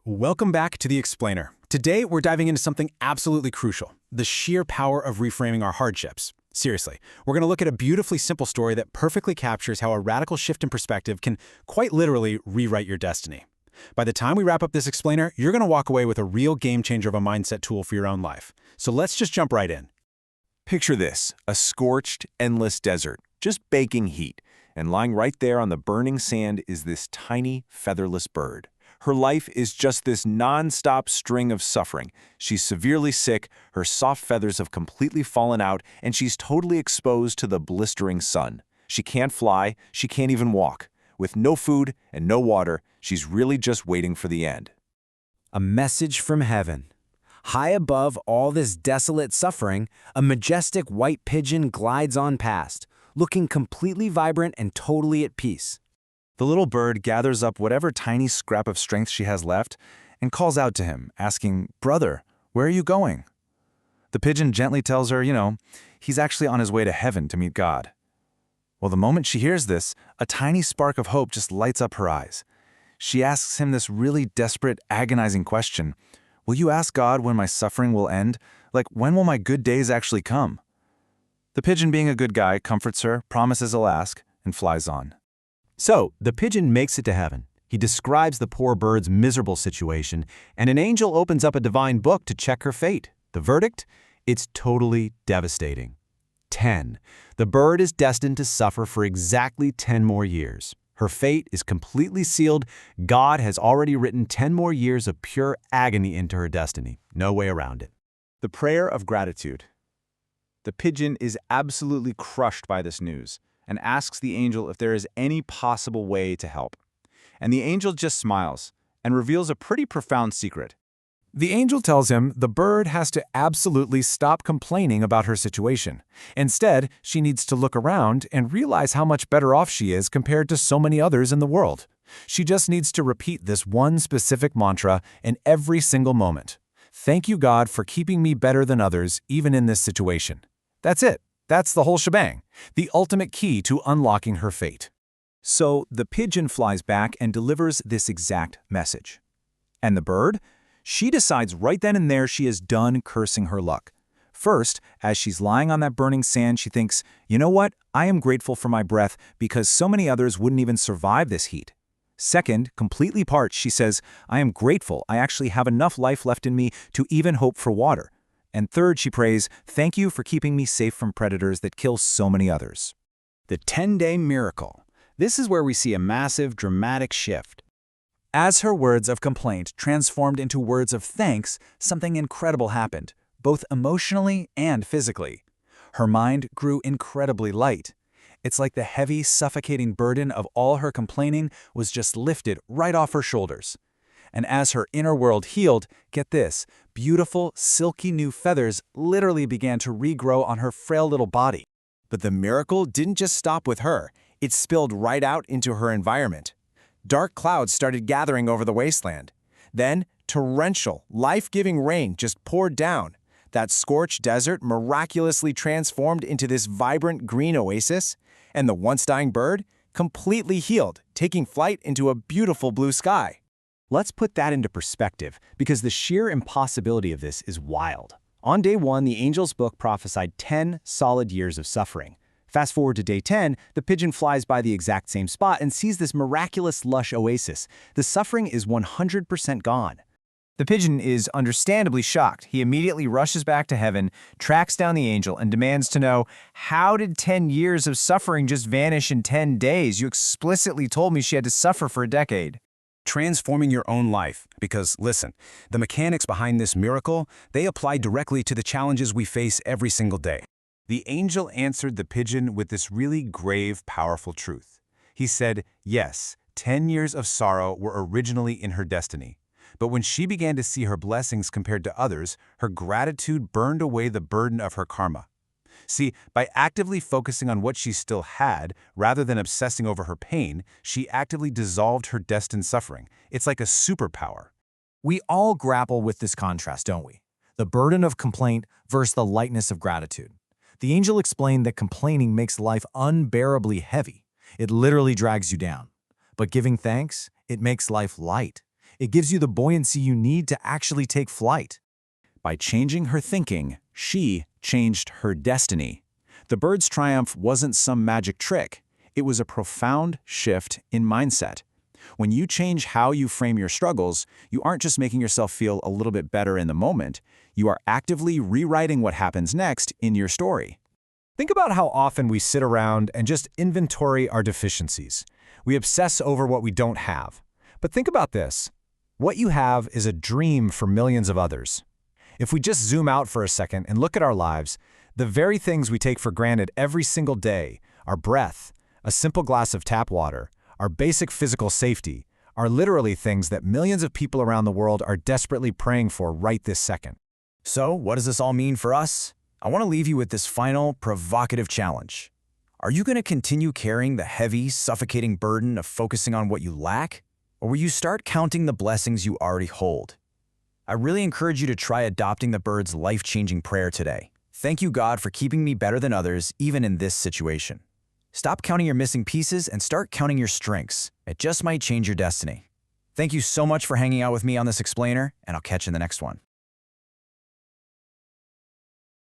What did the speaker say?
Welcome back to The Explainer. Today, we're diving into something absolutely crucial, the sheer power of reframing our hardships. Seriously, we're going to look at a beautifully simple story that perfectly captures how a radical shift in perspective can quite literally rewrite your destiny. By the time we wrap up this explainer, you're going to walk away with a real game changer of a mindset tool for your own life. So let's just jump right in. Picture this, a scorched, endless desert, just baking heat, and lying right there on the burning sand is this tiny, featherless bird. Her life is just this non-stop string of suffering. She's severely sick, her soft feathers have completely fallen out, and she's totally exposed to the blistering sun. She can't fly, she can't even walk. With no food and no water, she's really just waiting for the end. A message from heaven. High above all this desolate suffering, a majestic white pigeon glides on past, looking completely vibrant and totally at peace. The little bird gathers up whatever tiny scrap of strength she has left and calls out to him, asking, "Brother, where are you going?" The pigeon gently tells her, he's actually on his way to heaven to meet God. Well, the moment she hears this, a tiny spark of hope just lights up her eyes. She asks him this really desperate, agonizing question, "Will you ask God when my suffering will end? Like, when will my good days actually come?" The pigeon, being a good guy, comforts her, promises he'll ask, and flies on. So, the pigeon makes it to heaven. He describes the poor bird's miserable situation, and an angel opens up a divine book to check her fate. The verdict? It's totally devastating. 10. The bird is destined to suffer for exactly 10 more years. Her fate is completely sealed. God has already written 10 more years of pure agony into her destiny. No way around it. The prayer of gratitude. The pigeon is absolutely crushed by this news and asks the angel if there is any possible way to help. And the angel just smiles and reveals a pretty profound secret. The angel tells him the bird has to absolutely stop complaining about her situation. Instead, she needs to look around and realize how much better off she is compared to so many others in the world. She just needs to repeat this one specific mantra in every single moment. "Thank you, God, for keeping me better than others, even in this situation." That's it. That's the whole shebang, the ultimate key to unlocking her fate. So the pigeon flies back and delivers this exact message. And the bird? She decides right then and there she is done cursing her luck. First, as she's lying on that burning sand, she thinks, "You know what? I am grateful for my breath because so many others wouldn't even survive this heat." Second, completely parched, she says, "I am grateful I actually have enough life left in me to even hope for water." And third, she prays, "Thank you for keeping me safe from predators that kill so many others." The 10-day miracle. This is where we see a massive, dramatic shift. As her words of complaint transformed into words of thanks, something incredible happened, both emotionally and physically. Her mind grew incredibly light. It's like the heavy, suffocating burden of all her complaining was just lifted right off her shoulders. And as her inner world healed, get this, beautiful, silky new feathers literally began to regrow on her frail little body. But the miracle didn't just stop with her. It spilled right out into her environment. Dark clouds started gathering over the wasteland. Then, torrential, life-giving rain just poured down. That scorched desert miraculously transformed into this vibrant green oasis, and the once-dying bird completely healed, taking flight into a beautiful blue sky. Let's put that into perspective, because the sheer impossibility of this is wild. On day 1, the angel's book prophesied 10 solid years of suffering. Fast forward to day 10, the pigeon flies by the exact same spot and sees this miraculous lush oasis. The suffering is 100% gone. The pigeon is understandably shocked. He immediately rushes back to heaven, tracks down the angel, and demands to know, "How did 10 years of suffering just vanish in 10 days? You explicitly told me she had to suffer for a decade." Transforming your own life. Because, listen, the mechanics behind this miracle, they apply directly to the challenges we face every single day. The angel answered the pigeon with this really grave, powerful truth. He said, yes, 10 years of sorrow were originally in her destiny. But when she began to see her blessings compared to others, her gratitude burned away the burden of her karma. See, by actively focusing on what she still had, rather than obsessing over her pain, she actively dissolved her destined suffering. It's like a superpower. We all grapple with this contrast, don't we? The burden of complaint versus the lightness of gratitude. The angel explained that complaining makes life unbearably heavy. It literally drags you down. But giving thanks, it makes life light. It gives you the buoyancy you need to actually take flight. By changing her thinking, she changed her destiny. The bird's triumph wasn't some magic trick. It was a profound shift in mindset. When you change how you frame your struggles, you aren't just making yourself feel a little bit better in the moment. You are actively rewriting what happens next in your story. Think about how often we sit around and just inventory our deficiencies. We obsess over what we don't have. But think about this. What you have is a dream for millions of others. If we just zoom out for a second and look at our lives, the very things we take for granted every single day, our breath, a simple glass of tap water, our basic physical safety, are literally things that millions of people around the world are desperately praying for right this second. So, what does this all mean for us? I want to leave you with this final, provocative challenge. Are you going to continue carrying the heavy, suffocating burden of focusing on what you lack? Or will you start counting the blessings you already hold? I really encourage you to try adopting the bird's life-changing prayer today. Thank you, God, for keeping me better than others, even in this situation. Stop counting your missing pieces and start counting your strengths. It just might change your destiny. Thank you so much for hanging out with me on this explainer, and I'll catch you in the next one.